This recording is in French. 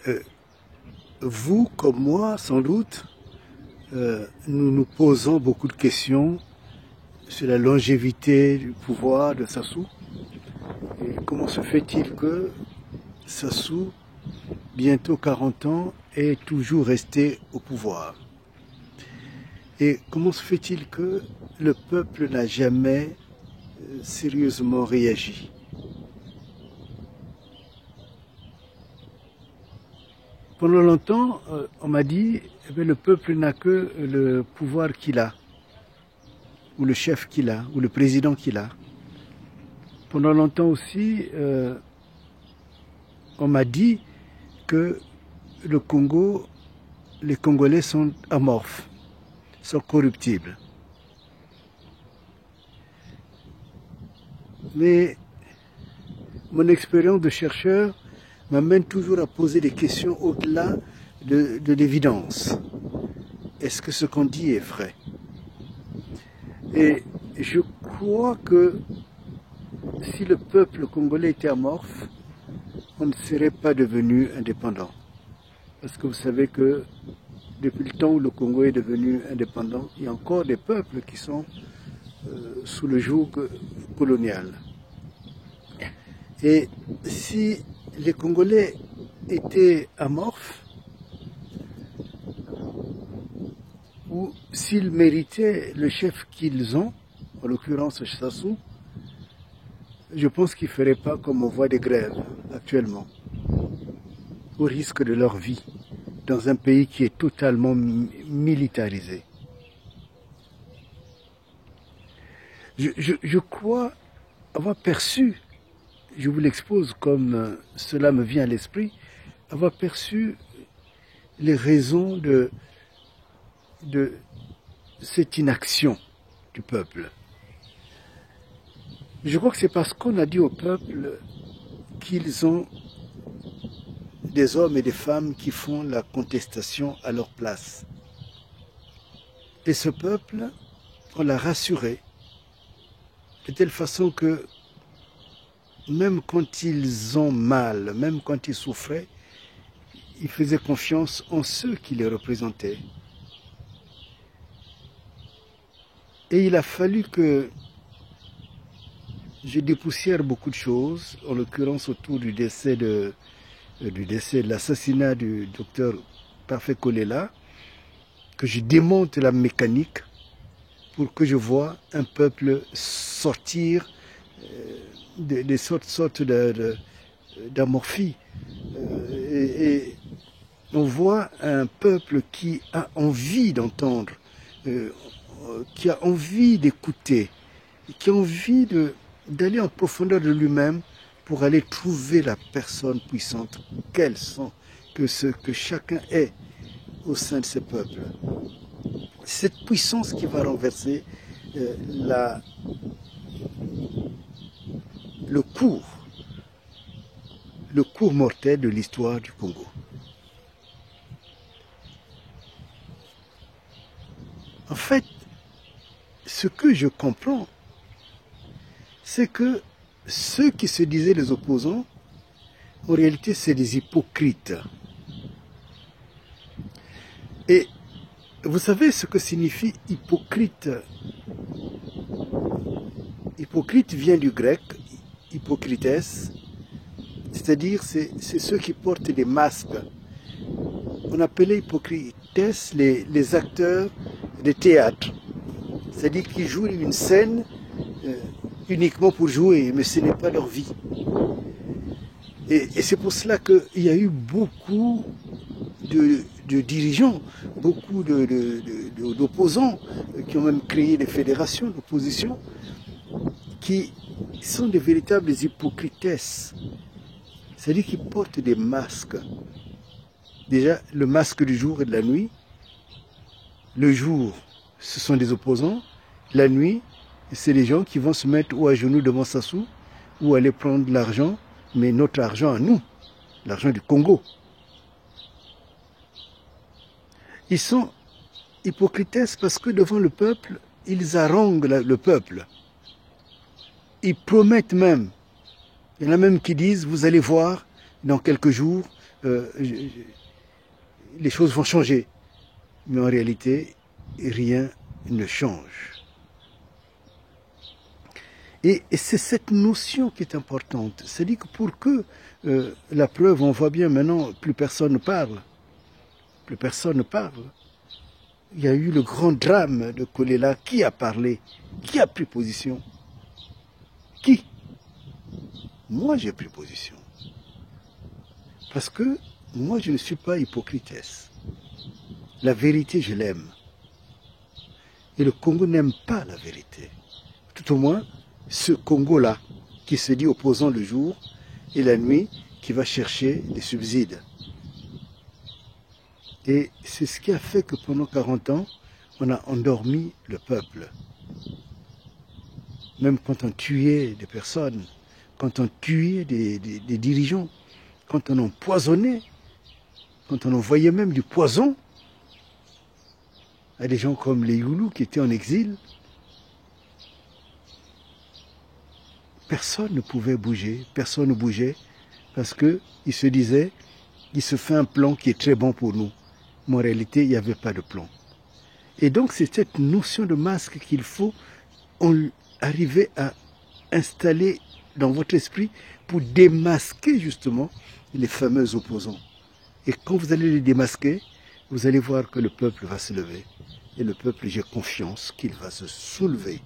Euh, Vous, comme moi, sans doute, nous nous posons beaucoup de questions sur la longévité du pouvoir de Sassou. Et comment se fait-il que Sassou, bientôt 40 ans, est toujours resté au pouvoir? Et comment se fait-il que le peuple n'a jamais sérieusement réagi? Pendant longtemps, on m'a dit que le peuple n'a que le pouvoir qu'il a, ou le chef qu'il a, ou le président qu'il a. Pendant longtemps aussi, on m'a dit que le Congo, les Congolais sont amorphes, sont corruptibles. Mais mon expérience de chercheur m'amène toujours à poser des questions au-delà de l'évidence. Est-ce que ce qu'on dit est vrai? Et je crois que si le peuple congolais était amorphe, on ne serait pas devenu indépendant. Parce que vous savez que depuis le temps où le Congo est devenu indépendant, il y a encore des peuples qui sont sous le joug colonial. Et si les Congolais étaient amorphes, ou s'ils méritaient le chef qu'ils ont, en l'occurrence Sassou, je pense qu'ils ne feraient pas comme on voit des grèves actuellement, au risque de leur vie, dans un pays qui est totalement militarisé. Je crois avoir perçu, je vous l'expose comme cela me vient à l'esprit, avoir perçu les raisons de cette inaction du peuple. Je crois que c'est parce qu'on a dit au peuple qu'ils ont des hommes et des femmes qui font la contestation à leur place. Et ce peuple, on l'a rassuré de telle façon que même quand ils ont mal, même quand ils souffraient, ils faisaient confiance en ceux qui les représentaient. Et il a fallu que je dépoussière beaucoup de choses, en l'occurrence autour du décès de l'assassinat du docteur Parfait Kolela, que je démonte la mécanique pour que je vois un peuple sortir des sortes d'amorphie. Et on voit un peuple qui a envie d'entendre, qui a envie d'écouter, qui a envie d'aller en profondeur de lui-même pour aller trouver la personne puissante qu'elles sont, que chacun est au sein de ce peuple. Cette puissance qui va renverser le cours mortel de l'histoire du Congo. En fait, ce que je comprends, c'est que ceux qui se disaient les opposants, en réalité, c'est des hypocrites. Et vous savez ce que signifie hypocrite? Hypocrite vient du grec, hypocrites, c'est-à-dire c'est ceux qui portent des masques. On appelait hypocrites les acteurs de théâtre, c'est-à-dire qu'ils jouent une scène uniquement pour jouer, mais ce n'est pas leur vie. Et c'est pour cela qu'il y a eu beaucoup de dirigeants, beaucoup d'opposants qui ont même créé des fédérations d'opposition qui sont des véritables hypocrites. C'est-à-dire qu'ils portent des masques. Déjà, le masque du jour et de la nuit. Le jour, ce sont des opposants. La nuit, c'est les gens qui vont se mettre ou à genoux devant Sassou ou aller prendre l'argent, mais notre argent à nous, l'argent du Congo. Ils sont hypocrites parce que devant le peuple, ils haranguent le peuple. Ils promettent même. Il y en a même qui disent, vous allez voir, dans quelques jours, les choses vont changer. Mais en réalité, rien ne change. Et c'est cette notion qui est importante. C'est-à-dire que pour que la preuve, on voit bien maintenant, plus personne ne parle. Plus personne ne parle. Il y a eu le grand drame de Kolela. Qui a parlé? Qui a pris position? Qui? Moi, j'ai pris position. Parce que moi, je ne suis pas hypocrite. La vérité, je l'aime. Et le Congo n'aime pas la vérité. Tout au moins, ce Congo-là, qui se dit opposant le jour et la nuit, qui va chercher des subsides. Et c'est ce qui a fait que pendant 40 ans, on a endormi le peuple. Même quand on tuait des personnes, quand on tuait des dirigeants, quand on empoisonnait, quand on envoyait même du poison à des gens comme les Youlous qui étaient en exil, personne ne pouvait bouger, personne ne bougeait, parce qu'ils se disaient, il se fait un plan qui est très bon pour nous. Mais en réalité, il n'y avait pas de plan. Et donc, c'est cette notion de masque qu'il faut arriver à installer dans votre esprit pour démasquer justement les fameux opposants. Et quand vous allez les démasquer, vous allez voir que le peuple va se lever. Et le peuple, j'ai confiance qu'il va se soulever.